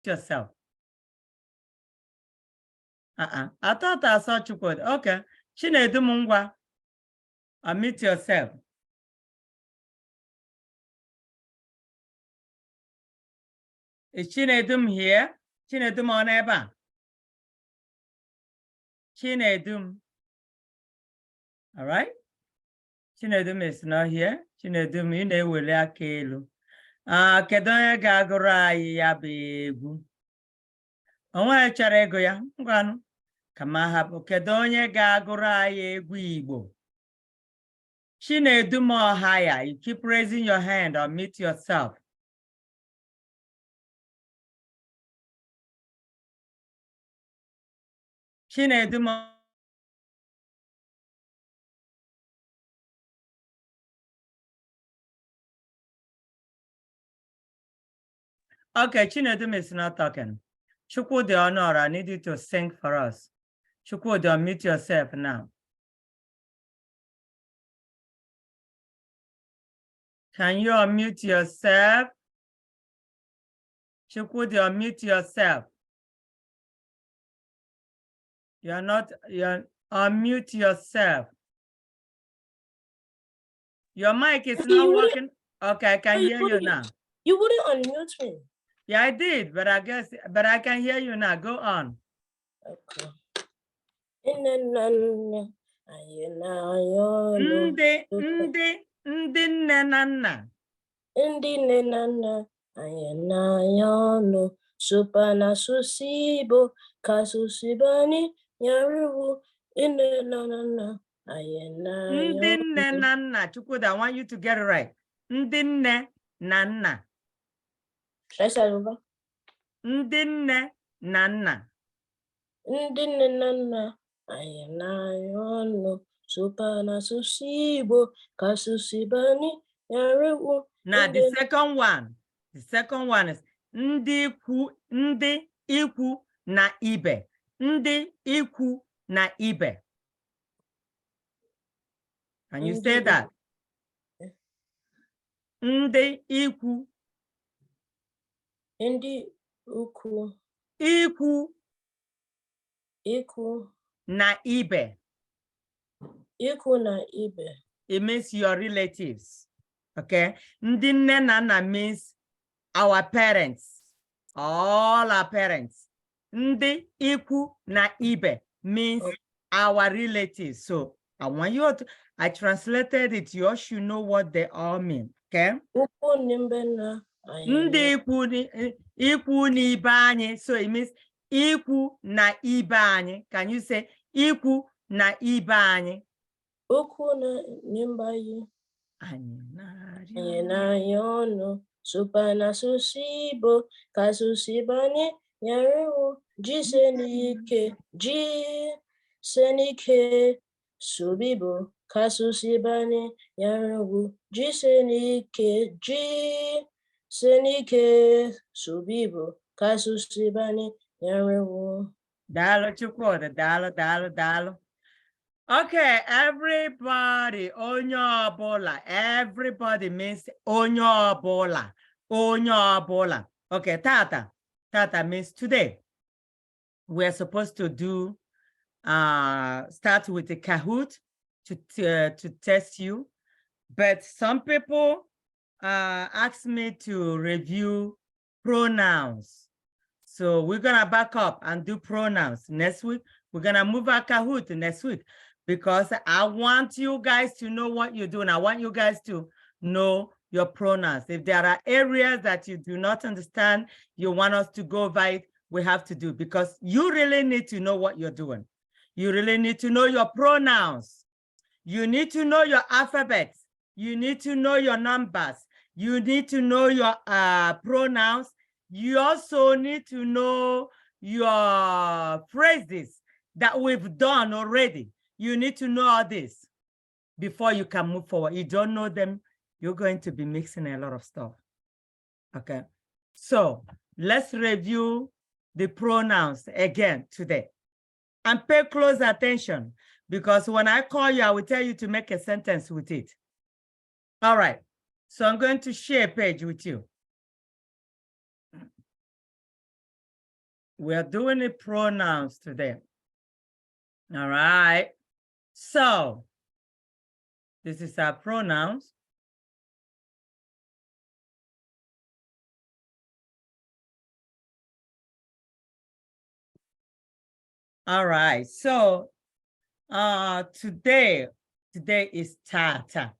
yourself. I thought I saw Chukwudi. Okay. Chinedu Mungwa. Unmute yourself. Is Chinedum here? Chinedum on Eba? Chinedum. All right. Chinedum is not here. Chinedum, you know, will akelu. Kedonya gagora ya bebu. Onwa chara ego ya. Ngwanu. Kama hapo. Kedonya gagora ya egwu Igbo. Chinedum or higher. You keep raising your hand or meet yourself. Chinedum. Okay, Chinedum is not talking. Chukwudi Honor, I need you to sing for us. Chukwudi, unmute yourself now. Can you unmute yourself? Chukwudi, unmute yourself. You're unmute yourself. Your mic is not working. Okay, I can hear you now. You wouldn't unmute me. Yeah, I did, but I can hear you now. Go on. Okay. Supana susibo kasusibani yaru inenana ayena. Chukwudi, I want you to get it right. Ndinne nana. Should I start over? Ndinne nana. Ndinne nana ayena yono supana susibo kasusibani yaru. Now the second one is ndi ikwu na ibe. Ndi ikwu na ibe. Can you say that? Ndi ikwu. Ndi ukwu. Ikwu. Ikwu. Na ibe. Ikwu na ibe. It means your relatives. Okay? Ndi nne na nna means our parents. All our parents. Ndi ikwu na ibe means our relatives. So I want you to, I translated it. You all should know what they all mean. Okay? Ndi ikwu na ibe anyị. So it means ikwu na ibe anyị. Can you say ikwu na ibe anyị? Ukwu na nimbayi. Ayena supana susibo kasusibani yaru jisenike subibo kasusibani yaru jisenike subibo kasusibani yaru. Dalo Chukwudi, dalo. Okay, everybody, onyo bola. Everybody means onyo bola. Onyo bola. Okay, Tata means today. We're supposed to do, start with the Kahoot to test you. But some people asked me to review pronouns. So we're gonna back up and do pronouns next week. We're gonna move our Kahoot next week, because I want you guys to know what you're doing. I want you guys to know your pronouns. If there are areas that you do not understand, you want us to go over it, we have to do, because you really need to know what you're doing. You really need to know your pronouns. You need to know your alphabet. You need to know your numbers. You need to know your pronouns. You also need to know your phrases that we've done already. You need to know all this before you can move forward. You don't know them, you're going to be mixing a lot of stuff. Okay, so let's review the pronouns again today. And pay close attention, because when I call you, I will tell you to make a sentence with it. All right, so I'm going to share a page with you. We're doing the pronouns today. All right. So this is our pronouns. All right. So today is Tata.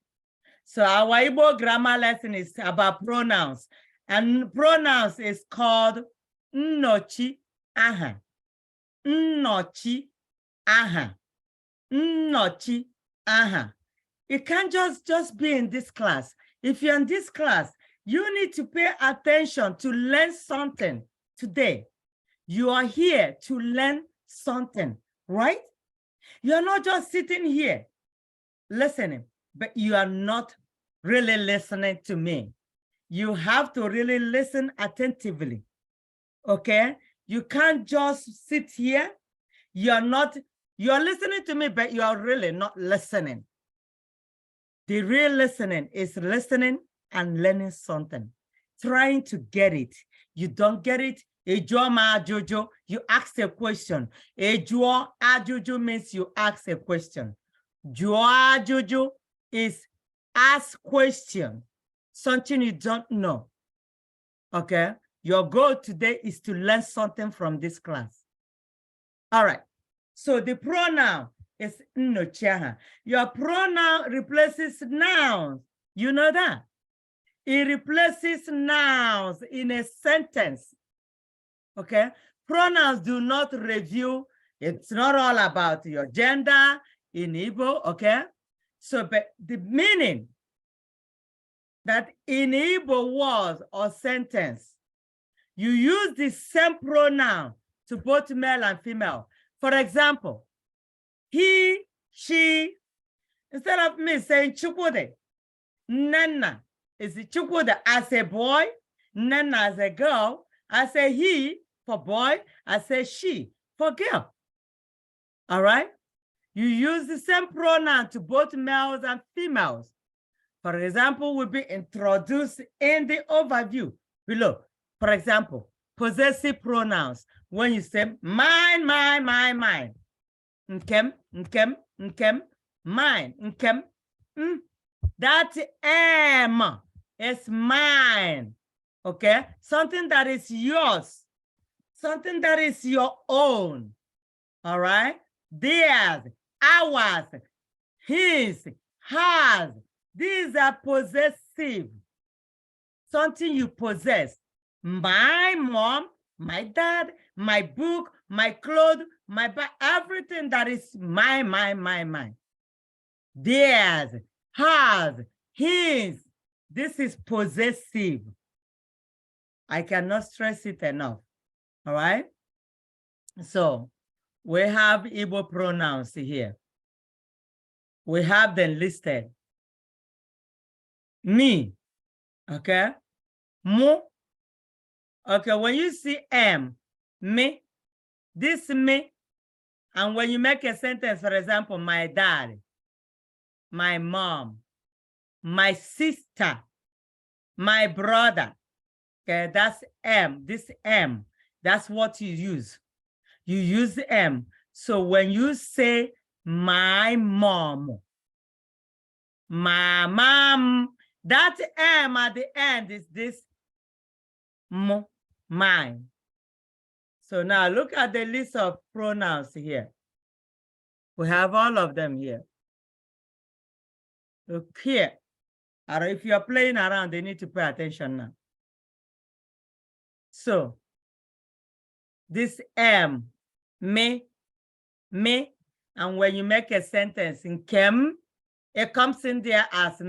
So our Igbo grammar lesson is about pronouns. And pronouns is called Nnochi aha. Nnochi aha. Nnochi aha. You can't just be in this class. If you're in this class, you need to pay attention to learn something today. You are here to learn something, right? You're not just sitting here listening, but you are not really listening to me. You have to really listen attentively, okay? You can't just sit here. You're listening to me, but you are really not listening. The real listening is listening and learning something, trying to get it. You don't get it, you ask a question. Ajuju means you ask a question. Juajuju is ask question, something you don't know. Okay, your goal today is to learn something from this class. All right, so the pronoun is nnochi. Your pronoun replaces nouns. You know that? It replaces nouns in a sentence. Okay? Pronouns do not review. It's not all about your gender in Igbo, okay? So, but the meaning that in Igbo words or sentence, you use the same pronoun to both male and female. For example, he, she, instead of me saying Chukwude, Nana is Chukwude as a boy, Nana as a girl. I say he for boy, I say she for girl. All right? You use the same pronoun to both males and females. For example, will be introduced in the overview below. For example, possessive pronouns. When you say mine, mine, mine, mine. Nkem, nkem, nkem, mine, nkem. That am is mine. Okay? Something that is yours. Something that is your own. All right? Theirs, ours, his, hers. These are possessive. Something you possess. My mom, my dad, my book, my clothes, my bag, everything that is mine. Theirs, hers, his. This is possessive. I cannot stress it enough. All right? So we have Igbo pronouns here. We have them listed. Me, okay? Mu, okay, when you see M, me, this me, and when you make a sentence, for example, my dad, my mom, my sister, my brother, okay, that's M, this M, that's what you use. You use M. So when you say my mom, my mom, that M at the end is this mine. So now look at the list of pronouns here. We have all of them here. Look here. Or if you're playing around, they need to pay attention now. So this M, me, and when you make a sentence in Kem, it comes in there as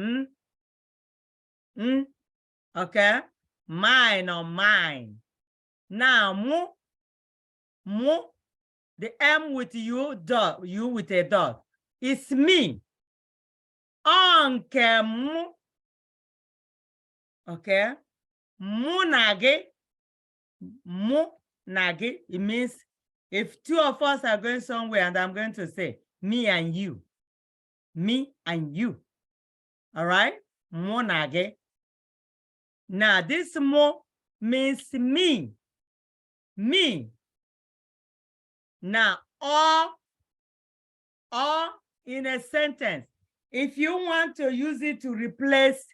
okay? Mine or mine. Now, mu, the M with you, dot, you with a dot. It's me. Onke mu. Okay? Mu nage. It means if two of us are going somewhere and I'm going to say me and you. Me and you. All right? Mu nage. Now, this mo means me. Me. Now, or in a sentence, if you want to use it to replace,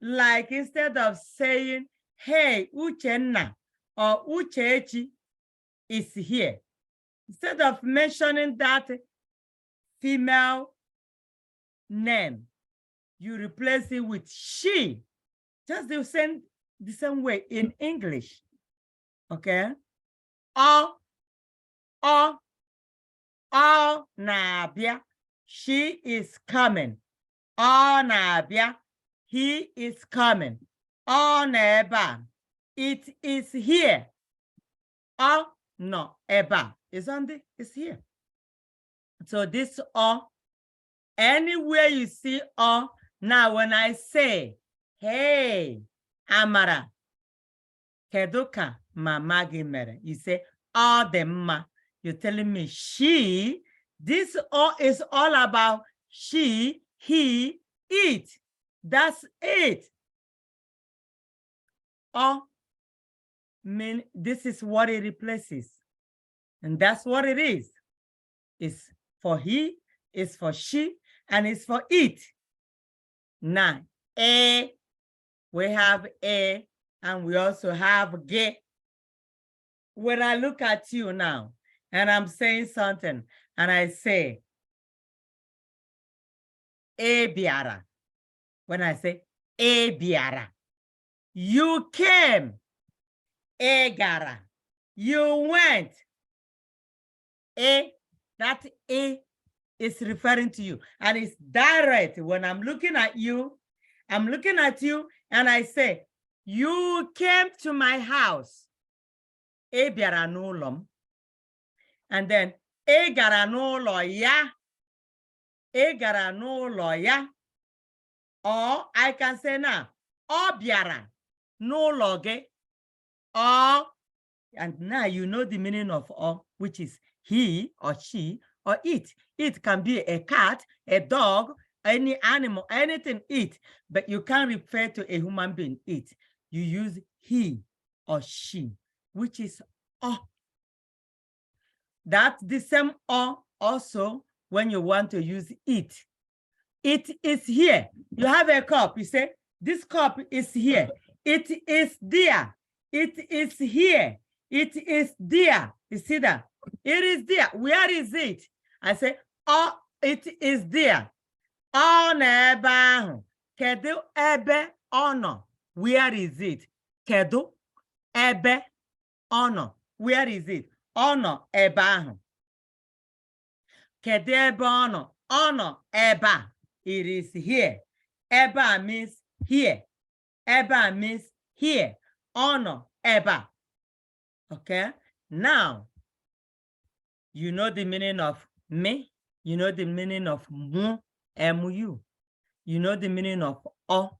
like instead of saying, hey, Uchenna or Uchechi is here, instead of mentioning that female name, you replace it with she. Just the same way in English. Okay? Or nabia, she is coming. Or nabia, he is coming. Or neba, it is here. Or no, eba, it's here. So this or, anywhere you see or, now when I say, hey, Amara, keduka mama gị mere, you say, ọ dị mma. You're telling me she, this all is all about she, he, it. That's it. Or mean this is what it replaces. And that's what it is. It's for he, it's for she, and it's for it. Now, we have a, and we also have ge. When I look at you now, and I'm saying something, and I say, e biara. When I say, e biara, you came. E gara, you went. That e is referring to you, and it's direct. When I'm looking at you, and I say, you came to my house. E biara n'ụlọ m. And then e gara n'ụlọ ya. E gara n'ụlọ ya. Or I can say now, ọ bịara n'ụlọ gị. Or, and now you know the meaning of or, which is he or she or it. It can be a cat, a dog, any animal, anything it, but you can't refer to a human being it. You use he or she, which is or. That's the same or also when you want to use it. It is here. You have a cup. You say, this cup is here. It is there. It is here. It is there. You see that? It is there. Where is it? I say, oh, it is there. Oh, n'ebe ahụ. Kedu ebe ọ nọ? Where is it? Kedu ebe ọ nọ? Where is it? Ọ nọ ebe ahụ. Kedu ebe ọ nọ? Ọ nọ ebe a. It is here. Ebe a means here. Ebe a means here. Ọ nọ ebe a. Okay? Now, you know the meaning of me. You know the meaning of mu, M-U. You know the meaning of o.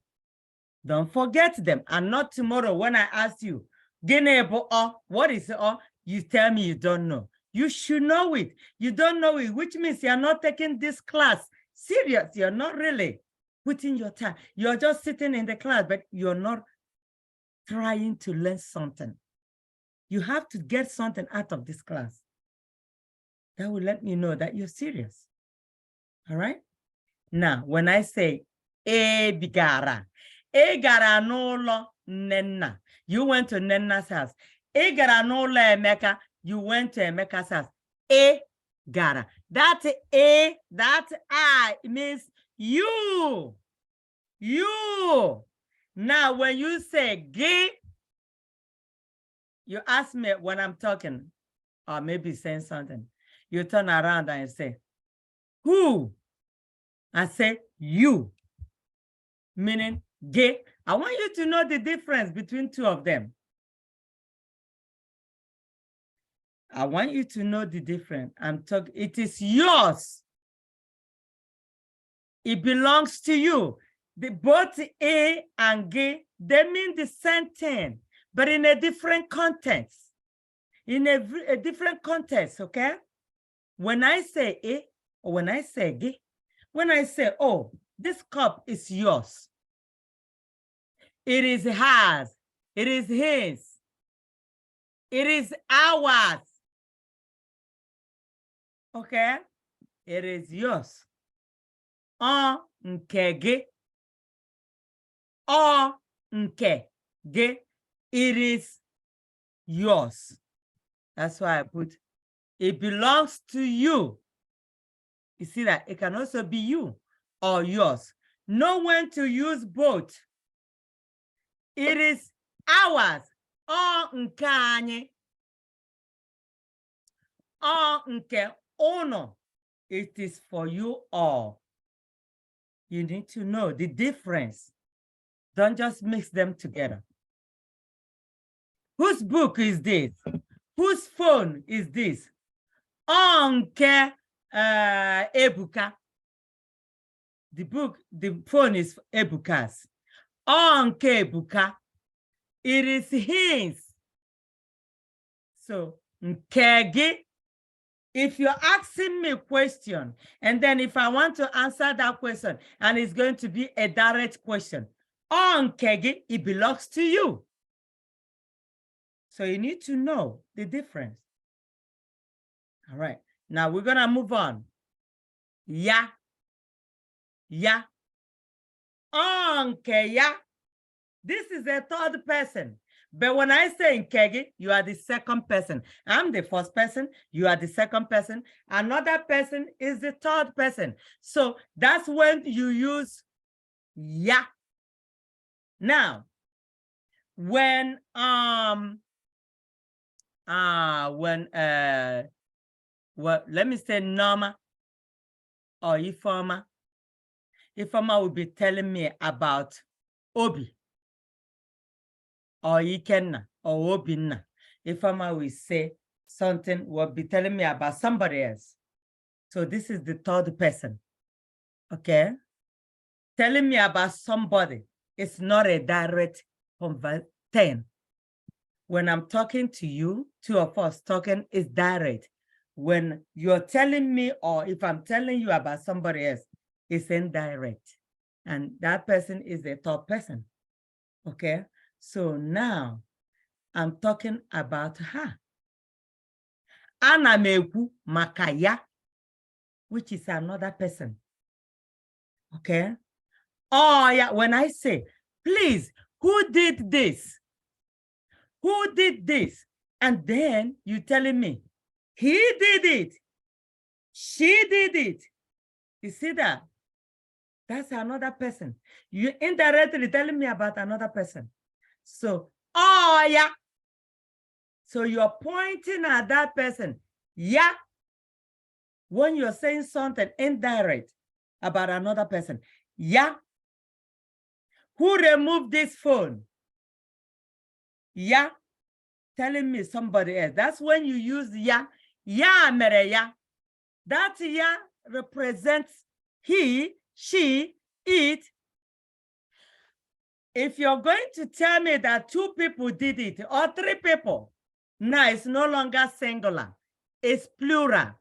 Don't forget them. And not tomorrow when I ask you, gịnị bụ o? What is o? You tell me you don't know. You should know it. You don't know it, which means you're not taking this class serious. You're not really putting your time. You're just sitting in the class, but you're not trying to learn something. You have to get something out of this class. That will let me know that you're serious. All right? Now, when I say, e bigara n'ụlọ Nnenna. You went to Nnenna's house. E gara n'ụlọ Emeka. You went to Emeka's house. E gara. That e, that I means you. You. Now, when you say ge, you ask me when I'm talking, or maybe saying something. You turn around and say, who? I say, you. Meaning, ge. I want you to know the difference between two of them. I want you to know the difference. I'm talking, it is yours. It belongs to you. Both a and ge, they mean the same thing, but in a different context. In a different context, okay? When I say a, or when I say ge, when I say, oh, this cup is yours. It is hers. It is his. It is ours. Okay? It is yours. Nke gị. Nke gị. It is yours. That's why I put it belongs to you. You see that? It can also be you or yours. Know when to use both. It is ours. Nke anyị. Nke unu. It is for you all. You need to know the difference. Don't just mix them together. Whose book is this? Whose phone is this? Nke Ebuka. The phone is Ebuka's. Nke Ebuka. It is his. So, nke gị. If you're asking me a question, and then if I want to answer that question, and it's going to be a direct question, nke gị, it belongs to you. So you need to know the difference. All right. Now we're going to move on. Ya. Ya. Nke ya. This is a third person. But when I say nkegi, you are the second person. I'm the first person. You are the second person. Another person is the third person. So that's when you use ya. Now, when well, let me say Norma or Ifoma. Ifoma will be telling me about Obi or Ikenna or Obinna. Ifoma will say something, will be telling me about somebody else. So this is the third person. Okay? Telling me about somebody. It's not a direct conversation. When I'm talking to you, two of us talking is direct. When you're telling me, or if I'm telling you about somebody else, it's indirect. And that person is the third person. Okay? So now I'm talking about her. Ana m ekwu maka ya, which is another person. Okay? Oh, yeah, when I say, please, who did this? Who did this? And then you telling me, he did it. She did it. You see that? That's another person. You indirectly telling me about another person. So, oh, yeah. So you're pointing at that person. Yeah. When you're saying something indirect about another person. Yeah. Who removed this phone? Yeah. Telling me somebody else. That's when you use ya. Ya mere ya. That ya represents he, she, it. If you're going to tell me that two people did it or three people, now it's no longer singular. It's plural.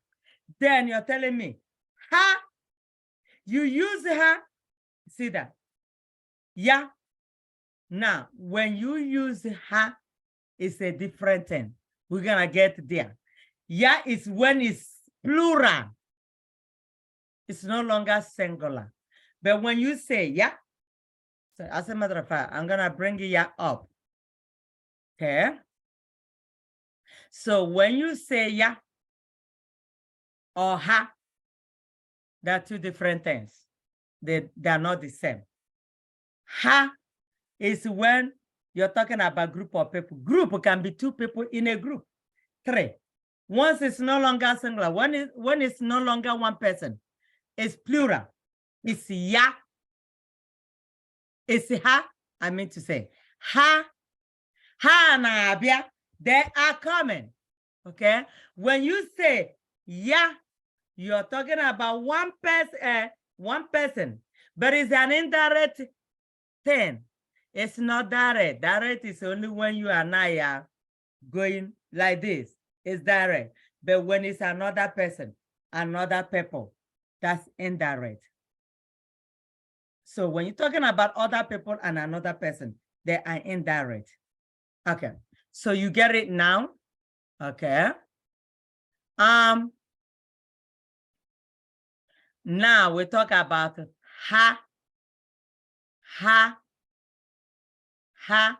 Then you're telling me, her. You use her. See that? Yeah. Now, when you use her, it's a different thing. We're going to get there. Yeah is when it's plural. It's no longer singular. But when you say yeah, so as a matter of fact, I'm going to bring ya up. Okay? So when you say yeah or ha, they're two different things. They're not the same. Ha is when you're talking about group of people. Group can be two people in a group. Three. Once it's no longer singular, when it's no longer one person, it's plural. It's ya. It's ha. I mean to say ha. Ha na abia. They are coming. Okay. When you say ya, you're talking about one person, but it's an indirect thing. It's not direct. Direct is only when you and I are going like this. It's direct. But when it's another person, another people, that's indirect. So when you're talking about other people and another person, they are indirect. Okay. So you get it now? Okay. Now we talk about ha. Ha. Ha.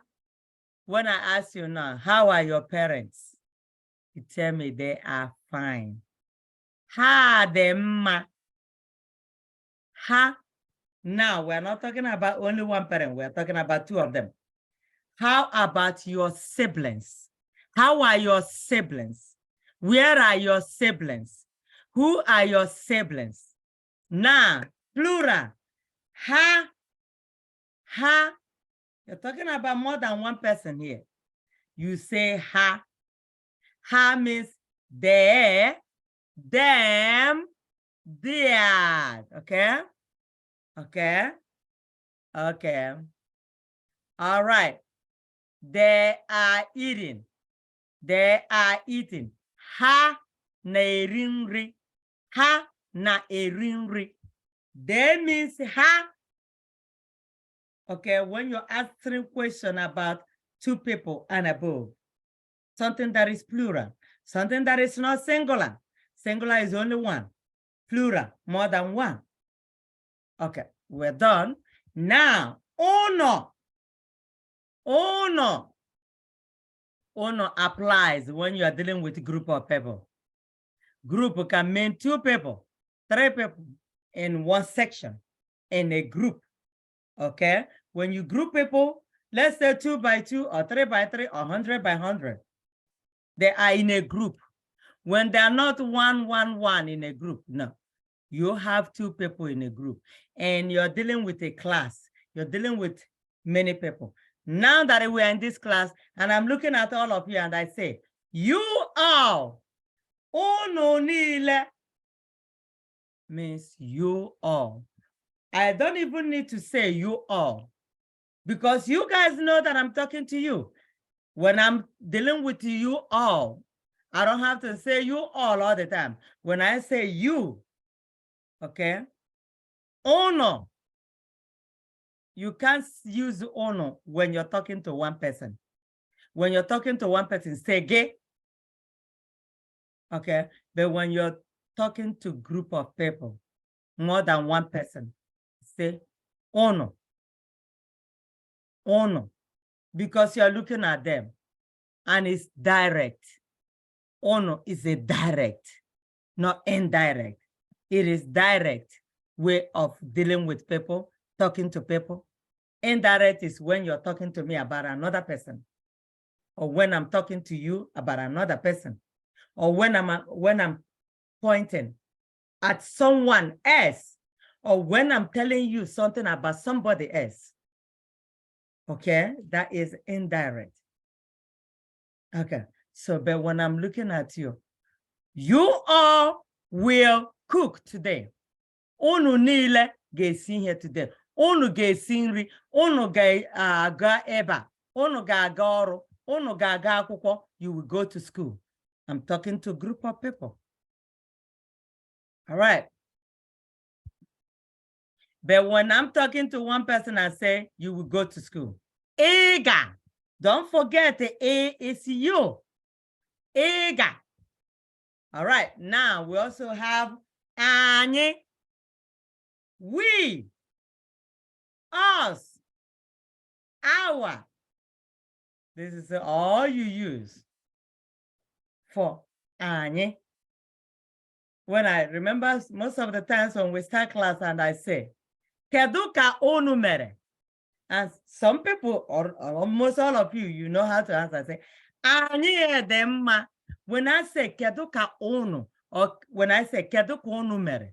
When I ask you now, how are your parents? You tell me they are fine. Ha demma. Ha. Now we're not talking about only one parent, we're talking about two of them. How about your siblings? How are your siblings? Where are your siblings? Who are your siblings? Now, plural. Ha. Ha. You're talking about more than one person here. You say ha. Ha means they, them, theirs. Okay? Okay? Okay. All right. They are eating. They are eating. Ha na-eri nri. Ha na-eri nri. They means ha. Okay, when you're answering question about two people and above, something that is plural, something that is not singular. Singular is only one. Plural, more than one. Okay, we're done. Now, uno. Uno. Uno applies when you are dealing with a group of people. Group can mean two people, three people in one section in a group. Okay, when you group people, let's say 2 by 2 or 3 by 3 or 100 by 100, they are in a group. When they are not 1, 1, 1 in a group, no, you have two people in a group and you're dealing with a class, you're dealing with many people. Now that we're in this class and I'm looking at all of you and I say, you all, uno niile means you all. I don't even need to say you all because you guys know that I'm talking to you. When I'm dealing with you all, I don't have to say you all the time. When I say you, okay, uno, you can't use uno when you're talking to one person. When you're talking to one person, say ge, okay? But when you're talking to a group of people, more than one person, say uno, uno, because you're looking at them and it's direct. Uno is a direct, not indirect. It is direct way of dealing with people, talking to people. Indirect is when you're talking to me about another person, or when I'm talking to you about another person, or when I'm pointing at someone else, or when I'm telling you something about somebody else. Okay, that is indirect. Okay, so but when I'm looking at you, you all will cook today. Unu niile ga-esi here today. Unu ga-esi nri. Unu ga-aga ebe. Unu ga-aga ọrụ. Unu ga-aga akwụkwọ. You will go to school. I'm talking to a group of people. All right. But when I'm talking to one person, I say, you will go to school. Ega. Don't forget the A is you. Ega. All right. Now we also have anyị. We, us, our. This is all you use for anyị. When I remember most of the times when we start class and I say, kedu ka unu mere? And some people, or almost all of you, you know how to answer. I say, anyị dị mma. When I say kedu ka unu, or when I say kedu ka unu mere,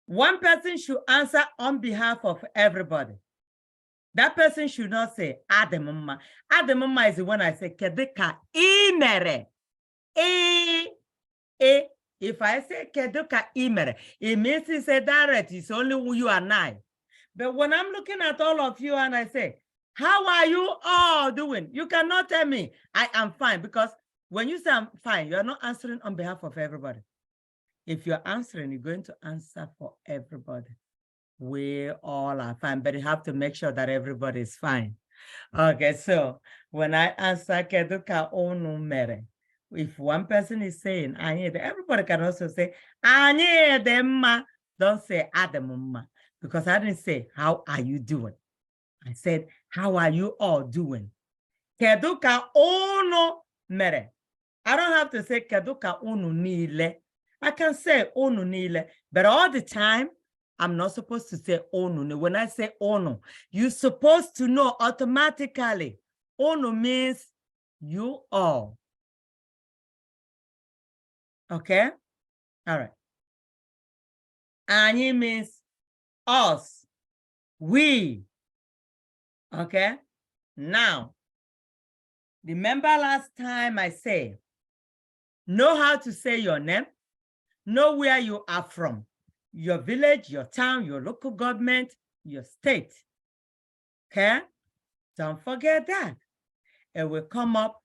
one person should answer on behalf of everybody. That person should not say ademma. Ademma is when I say keduka imere. If I say keduka imere, it means it's a direct. It's only you and I. But when I'm looking at all of you and I say, how are you all doing? You cannot tell me I am fine, because when you say I'm fine, you're not answering on behalf of everybody. If you're answering, you're going to answer for everybody. We all are fine, but you have to make sure that everybody is fine. Okay, so when I answer kedu ka unu mere, If one person is saying, everybody can also say, don't say Adamumma, because I didn't say, how are you doing? I said, how are you all doing? Keduka ono mere. I don't have to say keduka ono nile. I can say ono nile, but all the time, I'm not supposed to say ono. When I say ono, you're supposed to know automatically. Ono means you all. Okay? All right. Ani means us, we. Okay? Now, remember last time I said, know how to say your name, know where you are from, your village, your town, your local government, your state. Okay? Don't forget that. It will come up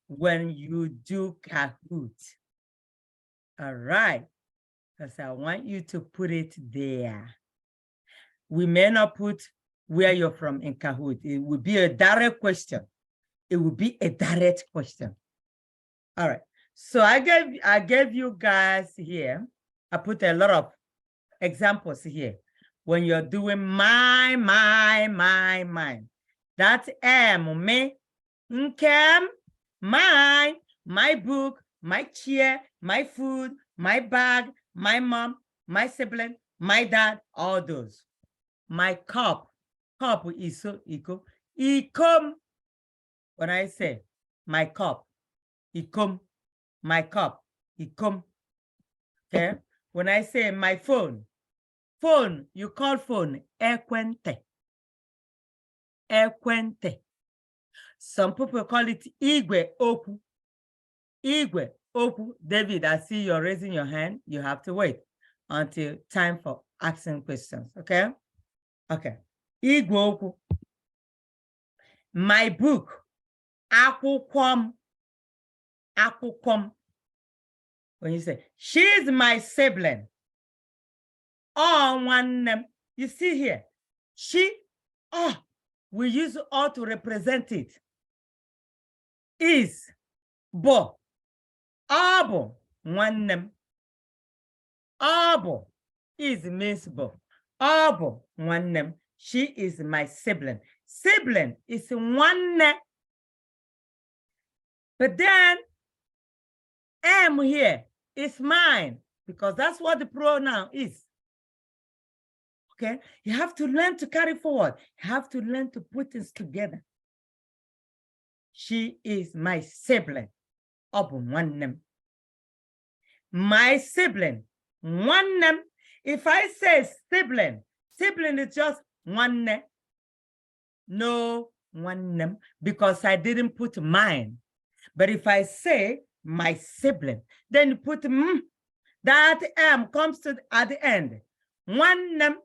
when you do Kahoot. All right. Because I want you to put it there. We may not put where you're from in Kahoot. It would be a direct question. It would be a direct question. All right. So I gave you guys here. I put a lot of examples here. When you're doing my. That's me, nkem, mine, my book, my chair, my food, my bag, my mom, my sibling, my dad, all those. My cup is so equal. Ikom. When I say my cup, ikom, my cup, ikom. Okay. When I say my phone, you call phone ekwente. Ekwente. Some people call it igwe oku. Igwe oku. David, I see you're raising your hand. You have to wait until time for asking questions. Okay? Okay. Igwe oku. My book. Akwukwom. Akwukwom. When you say, she's my sibling. Oh, one name. You see here. She, we use all to represent it. Is, bo, abo, one name. Abo is means bo. Abo, one name. She is my sibling. Sibling is one name. But then, am here is mine, because that's what the pronoun is. Okay? You have to learn to carry forward. You have to learn to put things together. She is my sibling. One name. My sibling. One name. If I say sibling is just one name. No one name, because I didn't put mine. But if I say my sibling, then you put that M comes to at the end. One name.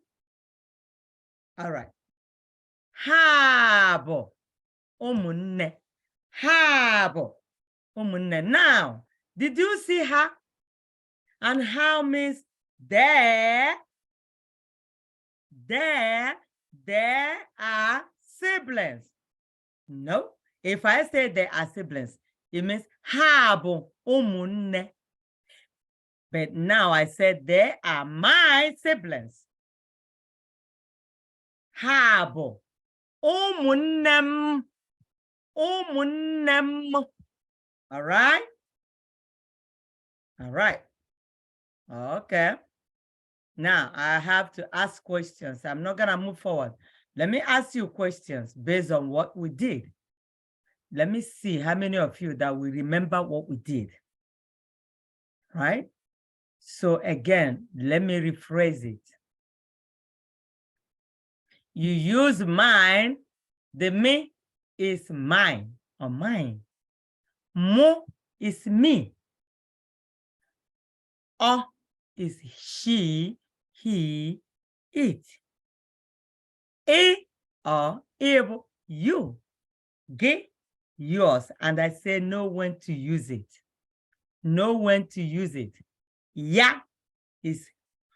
All right. Habo. Omunne. Habo. Omunne. Now, did you see her? And how means there are siblings. No. If I say there are siblings, it means habo omunne. But now I said they are my siblings. Habo omunnem. Omunnem. All right? All right. Okay. Now I have to ask questions. I'm not going to move forward. Let me ask you questions based on what we did. Let me see how many of you that will remember what we did. Right? So again, let me rephrase it. You use mine. The me is mine or mine. Mo is me. O is she, he, it. E or able, you. Ge, yours. And I say know when to use it. Know when to use it. Ya is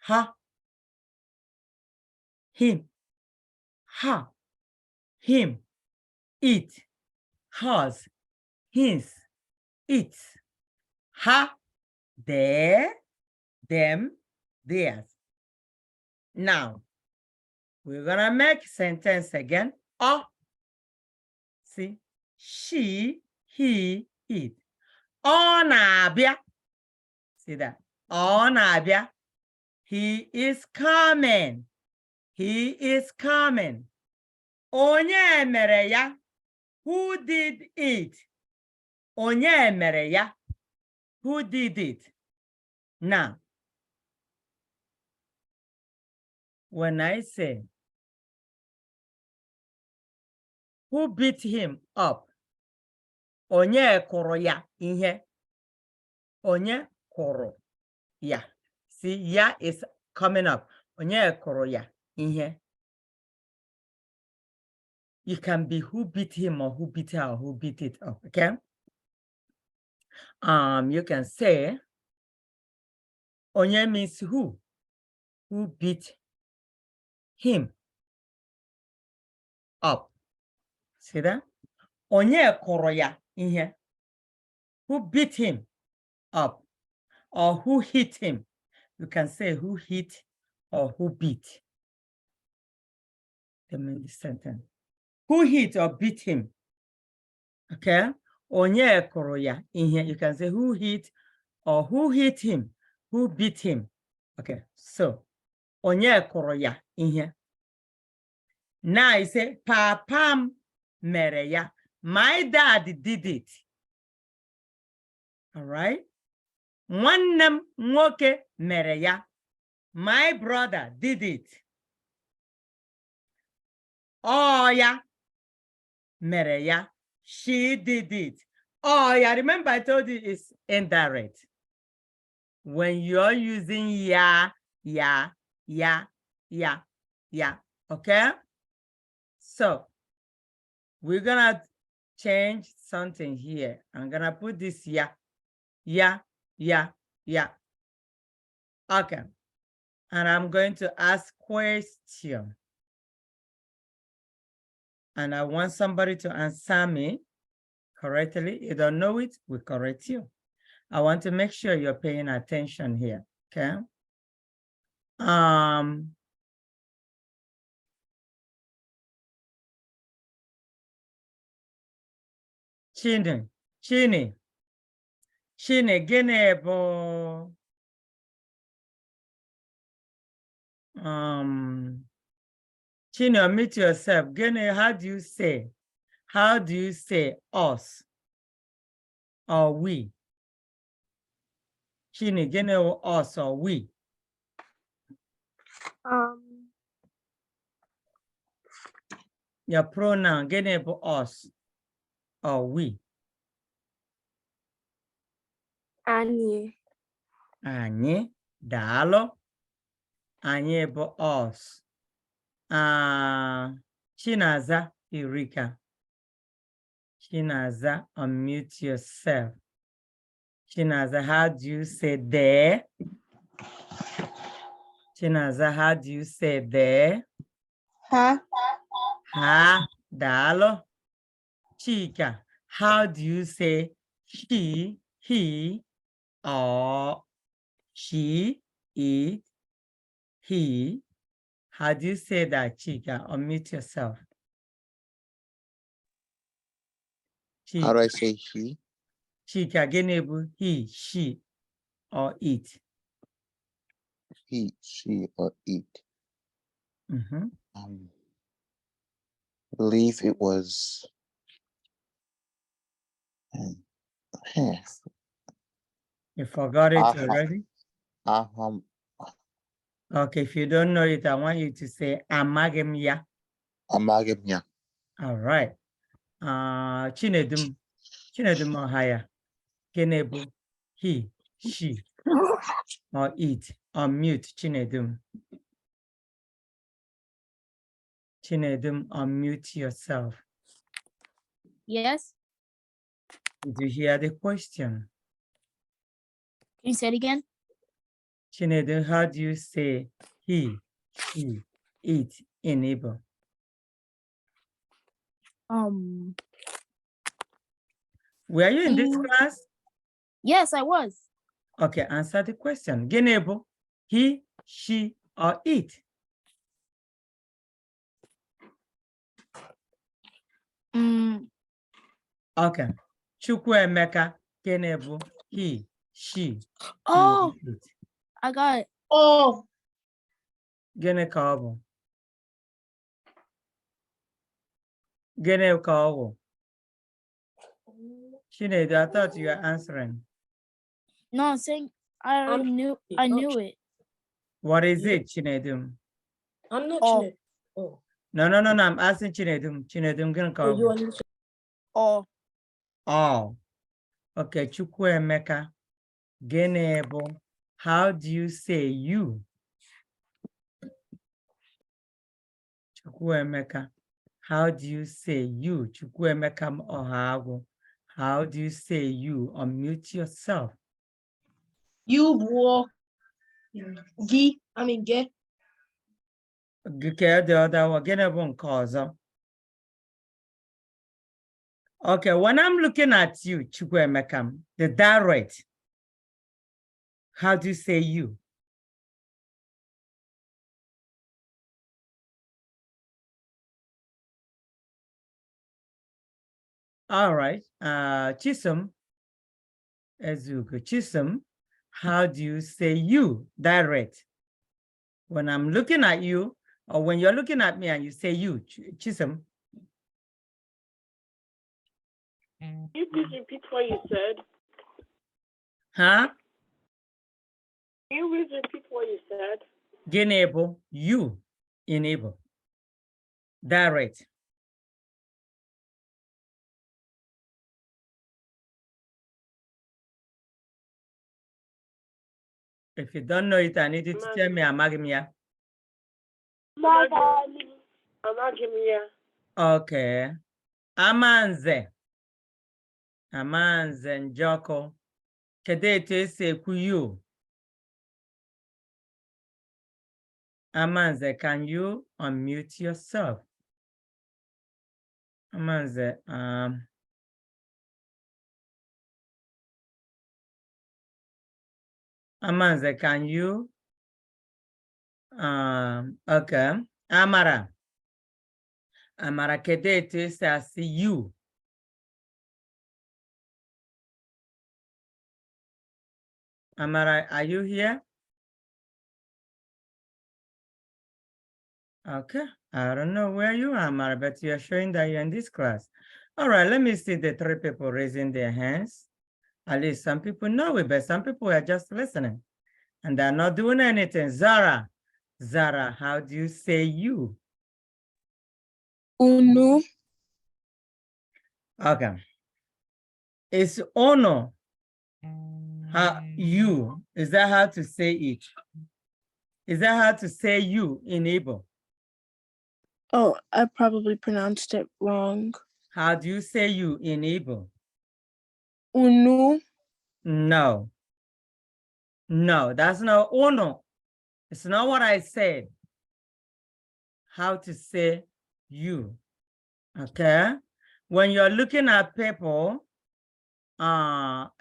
her, him, her, him, it, hers, his, its. Ha, their, them, theirs. Now, we're gonna make sentence again. Oh, see, she, he, it. Ọ na-abịa. See that? Ọ na-abịa. He is coming. He is coming. Onye mere ya. Who did it? Onye mere ya. Who did it? Now, when I say, who beat him up? Onye kụrụ ya ihe. Onye kụrụ ya. See, ya is coming up. Onye kụrụ ya ihe. You can be who beat him or who beat her or who beat it up, okay? You can say, onye means who beat him up. See that? Onye kụrụ ya ihe. Who beat him up or who hit him. You can say who hit or who beat. Let me the sentence. Who hit or beat him? Okay. Onye kụrụ ya ihe. You can say who hit or who hit him, who beat him. Okay. So, onye kụrụ ya ihe. Now I say, Papam mere ya. My dad did it. All right. Nwannem nwoke mere ya. My brother did it. Oh ya mere ya. She did it. Oh yeah, remember I told you it's indirect. When you're using ya, okay? So we're gonna change something here. I'm gonna put this ya. Okay. And I'm going to ask question. And I want somebody to answer me correctly. You don't know it, we correct you. I want to make sure you're paying attention here, okay? Chini, gịnị bụ Chini, unmute yourself. Gịnị, how do you say? How do you say us or we? Chini, gịnị bụ us or we? Your pronoun, gịnị bụ us or we? Anyị. Anyị, daalụ. Anyị bụ us. Chinaza, Eureka. Chinaza, unmute yourself. Chinaza, how do you say there? Chinaza, how do you say there? Ha. Ha, dalo. Chika, how do you say she, he, or she, it, he? How do you say that, Chika? Unmute yourself. Chika. How do I say he? Chika, genebu, he, she, or it. He, she, or it. Mm-hmm. I believe it was. You forgot it already? Okay, if you don't know it, I want you to say amagemya. Amagemya. All right. Chinedum Ohaya. Kenebu, he, she, or it. Unmute, Chinedum. Chinedum, unmute yourself. Yes. Did you hear the question? Can you say it again? Chinedum, how do you say he, she, it in Igbo? Were you in this class? Yes, I was. Okay, answer the question. Genebo, he, she, or it. Okay. Chukwuemeka, Genebo, he, she. Oh, he, it. I got it. Oh, Gene Kabo. Gene Kabo. Chinedu, I thought you were answering. No, I'm saying I knew it. What is it, Chinedu? I'm not Oh. Chinedu. Oh. No, I'm asking Chinedu. Chinedu, gonna Oh, you call. are not. Oh. Oh. Okay, Chukwuemeka. Genebo. How do you say you? Chukwuemeka. How do you say you? Chukwuemeka Ohago. How do you say you? Unmute yourself. You walk. Get. Okay, the other one. Genebo Nkozo. Okay, when I'm looking at you, Chukwuemeka, the direct, how do you say you? All right, Chisum, Ezuko, Chisum, how do you say you, direct? When I'm looking at you, or when you're looking at me and you say you, Chisum. Can you please repeat what you said? Huh? Can you please repeat what you said? Genebo, you, enable, direct. If you don't know it, I need you to tell me Amagimia. Amagimia. Okay. Amanze. Amanze Njoko. Kedete sekwu you. Amanze, can you unmute yourself? Amanze, Amanze, can you? Okay. Amara. Amara, kedete say see you. Amara, are you here? Okay, I don't know where you are, Amara, but you're showing that you're in this class. All right, let me see the 3 people raising their hands. At least some people know it, but some people are just listening and they're not doing anything. Zara, how do you say you? Unu. Okay. It's ono. How you? Is that how to say it? Is that how to say you in Igbo? Oh, I probably pronounced it wrong. How do you say you in Igbo? Unu. No. No, that's not ono. It's not what I said. How to say you. Okay. When you're looking at people,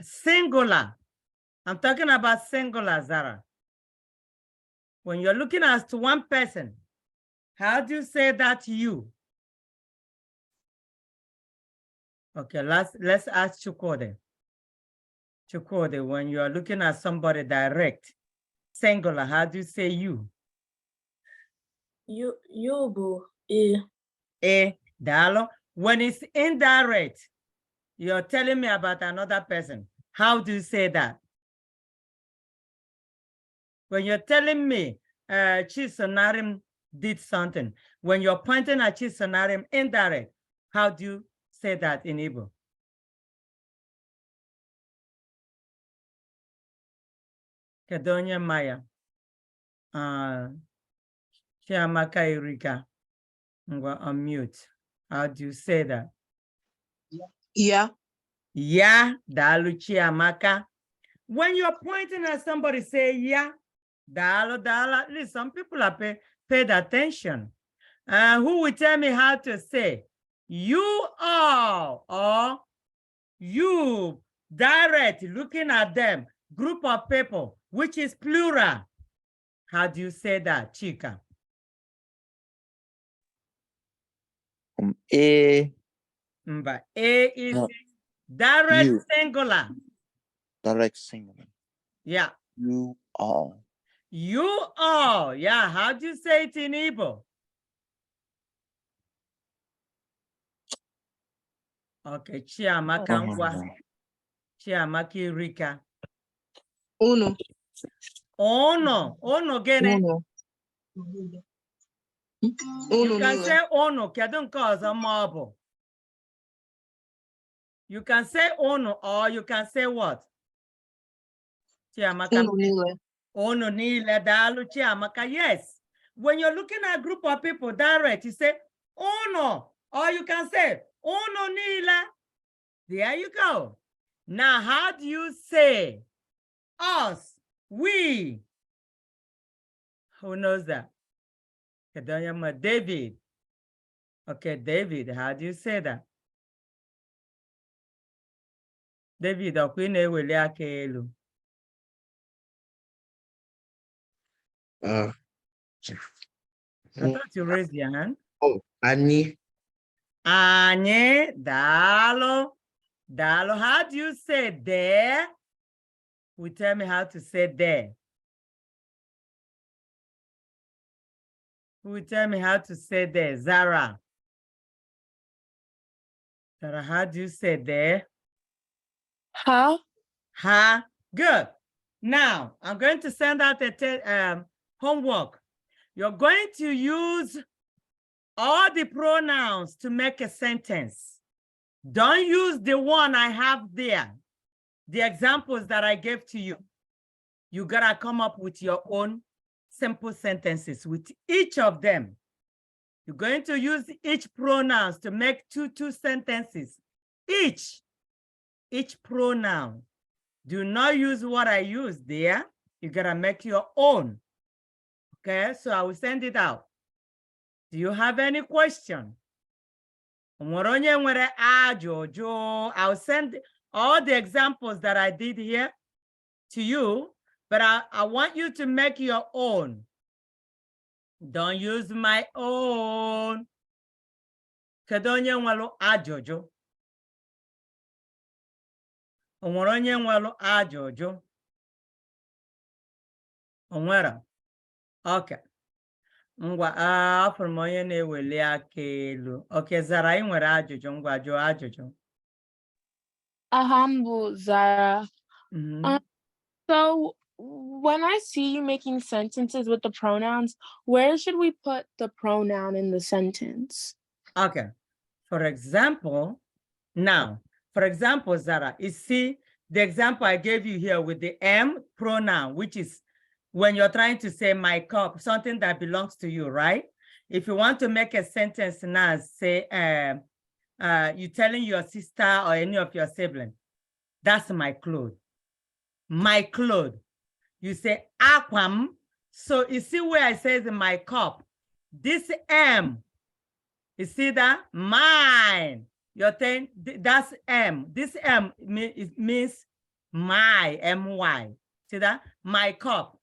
singular. I'm talking about singular, Zara. When you're looking at one person, how do you say that you? Okay, let's ask Chukwode. Chukwode, when you are looking at somebody direct, singular, how do you say you? You boo. Dalo. When it's indirect, you're telling me about another person. How do you say that? When you're telling me Chisonarim did something, when you're pointing at Chisonarim indirect, how do you say that in Igbo? Kedonya Maya. Chiamaka Erika. Unmute. How do you say that? Yeah. Yeah, dalu Chiamaka. When you're pointing at somebody, say yeah, dalu. At least some people are paid attention. Who will tell me how to say you all or you Direct, looking at them, group of people, which is plural. How do you say that, Chika? A. But A is No, direct you. singular. Direct singular. Yeah. You all. You all. Yeah. How do you say it in Igbo? Okay. Chiamaka Ngwa. Chiamaka Irika. Uno. Ono. Ono gene. Uno. You can say ono. Kedu nke ọzọ ma ọ bụ? You can say ono or you can say what? Chiamaka. Uno niile. Ono niile dalu Chiamaka. Yes. When you're looking at a group of people direct, you say ono or you can say ono niile. There you go. Now, how do you say us, we? Who knows that? David. Okay, David, how do you say that? David, I thought you raised your hand. Oh, Annie. Anye, dalo. Dalo, how do you say there? Will tell me how to say there. Who will tell me how to say there? Zara. Zara, how do you say there? Ha. Ha. Good. Now, I'm going to send out a homework. You're going to use all the pronouns to make a sentence. Don't use the one I have there, the examples that I gave to you. You gotta come up with your own simple sentences with each of them. You're going to use each pronouns to make two sentences. Each pronoun. Do not use what I use there. You gotta make your own. Okay, so I will send it out. Do you have any question? I'll send all the examples that I did here to you, but I want you to make your own. Don't use my own. Kedonye nwalo ajojo. Onworonye nwalo ajojo. Onwera. Okay. Ngwa afọ m onye na-eweli aka elu. Okay, Zara, ị nwere ajụjụ, ngwa jụọ ajụjụ. Ahambu Zara. Mhm. So when I see you making sentences with the pronouns, where should we put the pronoun in the sentence? Okay. For example, Zara, you see the example I gave you here with the M pronoun, which is when you're trying to say my cup, something that belongs to you, right? If you want to make a sentence now, say, you're telling your sister or any of your siblings, that's my clothes. My clothes. You say aquam. So you see where I say my cup. This M, you see that? Mine. You're saying that's M. This M means my, M-Y. See that? My cup.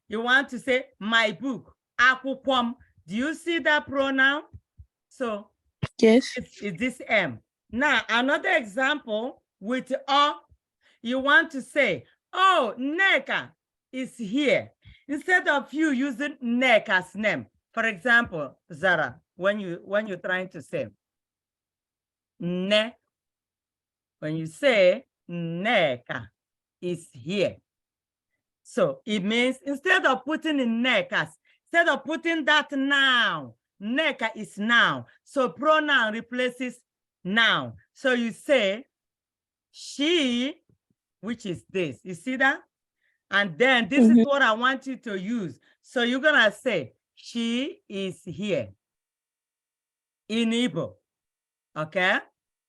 You want to say my book, akwukwom. Do you see that pronoun? So Yes. it's this M. Now, another example with you want to say, oh, Neka is here. Instead of you using Neka's name. For example, Zara, when you're trying to say Ne, when you say Neka is here. So it means instead of putting in Nekas, instead of putting that noun, Neka is noun. So pronoun replaces noun. So you say she, which is this. You see that? And then this is what I want you to use. So you're gonna say, she is here in Igbo. Okay?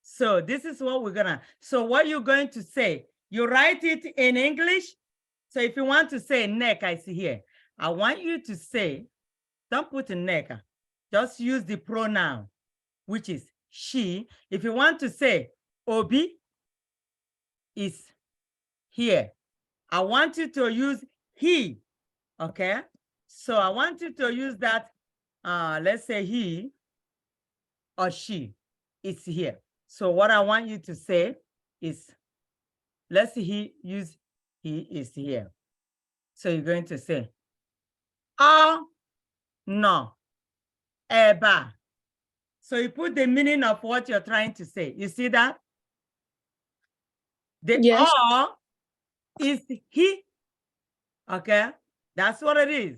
So this is what we're gonna, so what you're going to say, you write it in English. So if you want to say Neka is here, I want you to say, don't put in Neka, just use the pronoun, which is she. If you want to say Obi, is here. I want you to use he, okay? So I want you to use that, let's say he or she is here. So what I want you to say is, let's see, he is here. So you're going to say, oh, no, eba. So you put the meaning of what you're trying to say. You see that? The Yes. or is he. Okay, that's what it is.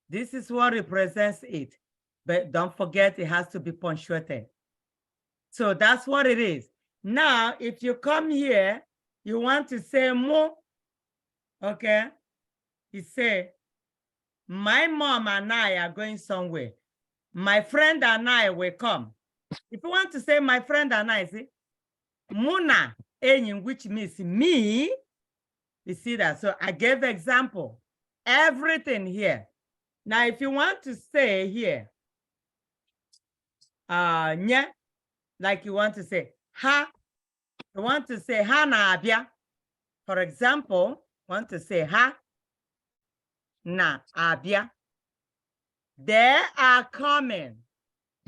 This is what represents it. But don't forget, it has to be punctuated. So that's what it is. Now, if you come here, you want to say mo. Okay, you say, my mom and I are going somewhere. My friend and I will come. If you want to say my friend and I, see, Muna, which means me. You see that? So I gave example. Everything here. Now, if you want to say here, nya, like you want to say ha, you want to say ha na abia. For example, want to say ha na abia. They are coming.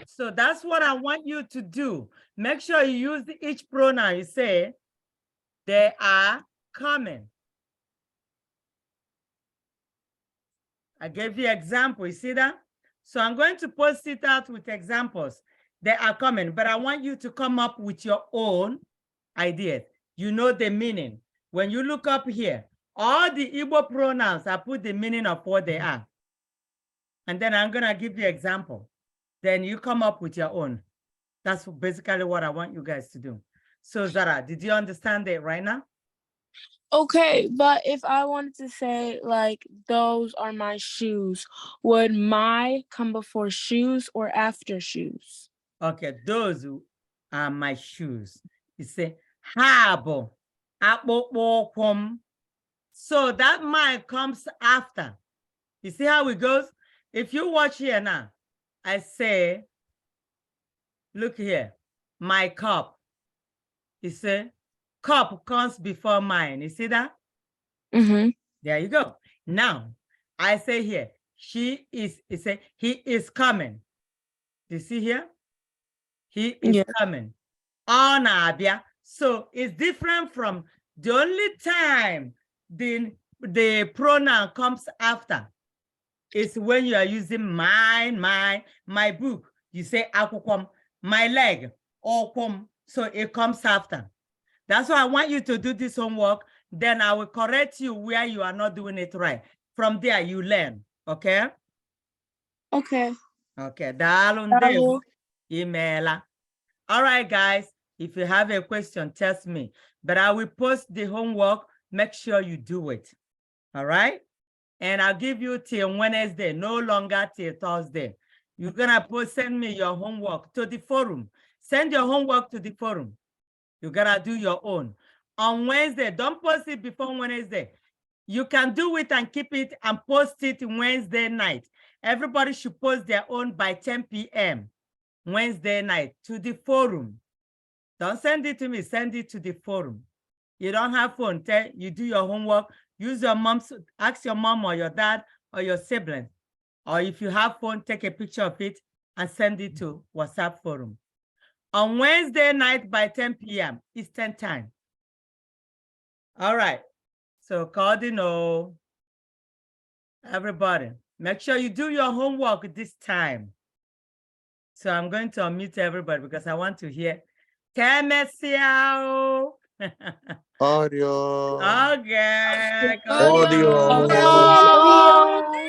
So that's what I want you to do. Make sure you use each pronoun. You say, they are coming. I gave you example. You see that? So I'm going to post it out with examples. They are coming, but I want you to come up with your own ideas. You know the meaning. When you look up here, all the Igbo pronouns, I put the meaning of what they are. And then I'm going to give you example. Then you come up with your own. That's basically what I want you guys to do. So Zara, did you understand it right now? Okay, but if I wanted to say like those are my shoes, would my come before shoes or after shoes? Okay, those are my shoes. You say, habo, akpokpokwom. So that my comes after. You see how it goes? If you watch here now, I say, look here, my cup. You say, cup comes before mine. You see that? Mm-hmm. There you go. Now, I say here, she is, you say, he is coming. You see here? He is Yeah. coming. On abia. So it's different from the only time the pronoun comes after is when you are using mine, my book. You say akukwam, my leg, okwam. So it comes after. That's why I want you to do this homework. Then I will correct you where you are not doing it right. From there, you learn. Okay? Okay. Okay. Dalunde email. All right, guys. If you have a question, test me. But I will post the homework. Make sure you do it. All right? And I'll give you till Wednesday, no longer till Thursday. You're gonna send me your homework to the forum. Send your homework to the forum. You gotta do your own. On Wednesday, don't post it before Wednesday. You can do it and keep it and post it Wednesday night. Everybody should post their own by 10 p.m. Wednesday night to the forum. Don't send it to me, send it to the forum. You don't have phone, you do your homework, use your mom's, ask your mom or your dad or your sibling. Or if you have phone, take a picture of it and send it to WhatsApp forum. On Wednesday night by 10 p.m. Eastern time. All right. So Cardinal, everybody, make sure you do your homework this time. So I'm going to unmute everybody because I want to hear Temesiao. Audio. Okay. Audio. All right.